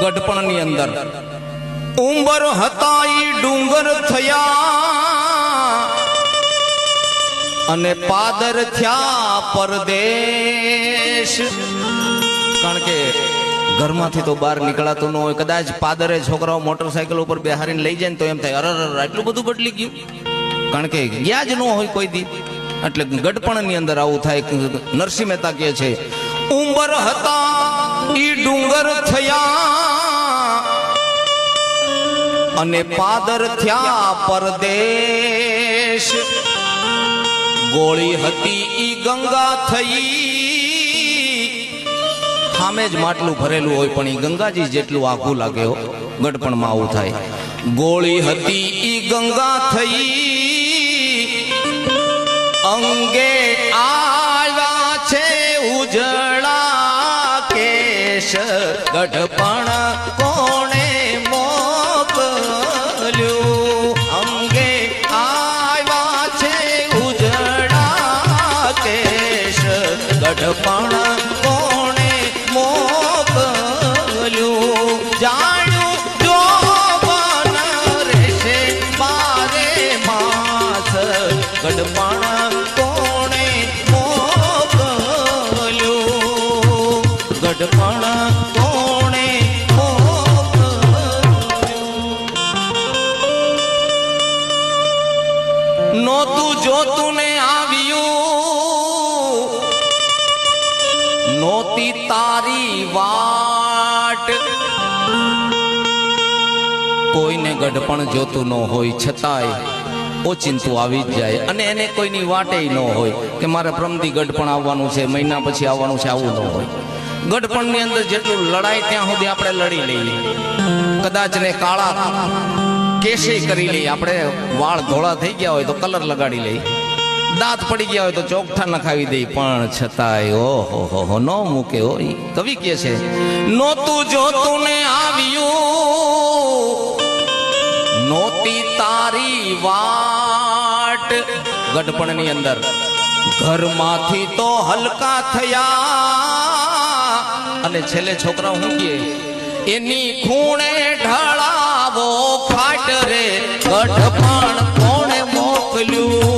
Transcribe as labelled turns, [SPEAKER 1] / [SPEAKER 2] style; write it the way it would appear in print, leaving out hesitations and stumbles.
[SPEAKER 1] ગઢપણની અંદર ઉંબર હતા ઈ ડુંગર થયા અને પાદર થયા પરદેશ. કારણ કે ઘરમાંથી તો બહાર નીકળાતું ન હોય. કદાચ પાદરે છોકરાઓ મોટરસાયકલ ઉપર બેહારીને લઈ જાય ને તો એમ થાય અરે આટલું બધું બદલી ગયું. કારણ કે ગયા જ ન હોય કોઈ દી. એટલે ગઢપણની અંદર આવું થાય. નરસિંહ મહેતા કહે છે ઉંબર હતા ઈ ડુંગર થયા અને પાદર થયા પરદેશ. ગોળી હતી ઈ ગંગા થઈ. સામે જ માટલું ભરેલું હોય પણ ઈ ગંગાજી જેટલું આખું લાગે હો. ગઢપણમાં આવું થાય. ગોળી હતી ઈ ગંગા થઈ અંગે આવ્યા છે ઉજળા કેશ. ગઢપણ કોણે મોકલ્યું અંગે આવ્યા છે ઉજળા કેશ. ગઢપણ કોણે મોકલ્યું જાણ્યું જો બન રહેશે બારે માસ. ગઢપણ કોણે મોકલ્યું ગઢપણ કોણે મોકલ્યું. નોતું જોતું ને આવ્યું નોતી તારી વાટ. કોઈને ગઢપણ જોતું ન હોય છતાંય ઓચિંતું આવી જ જાય. અને એને કોઈની વાટે ન હોય કે મારે પ્રમદી ગઢપણ આવવાનું છે, મહિના પછી આવવાનું છે, આવું ન હોય. ગઢપણની અંદર જેટલું લડાય ત્યાં સુધી આપણે લડી લઈએ. કદાચ ને કાળા કેશે કરી લઈએ. આપણે વાળ ધોળા થઈ ગયા હોય તો કલર લગાડી લઈએ. દાંત પડી ગયા હોય તો ચોકઠા નખાવી દઈ. પણ છતાંય ઓહો ન મૂકે હોય. કવિ કે છે નોતું જોતું ને આવ્યું નોતી તારી વાટ. ગઢપણની અંદર ઘરમાંથી તો હલકા થયા અને છેલ્લે છોકરા હું કહે એની ખૂણે ઢળાવો ખાટ રે. ગઢપણ કોણે મોકલ્યું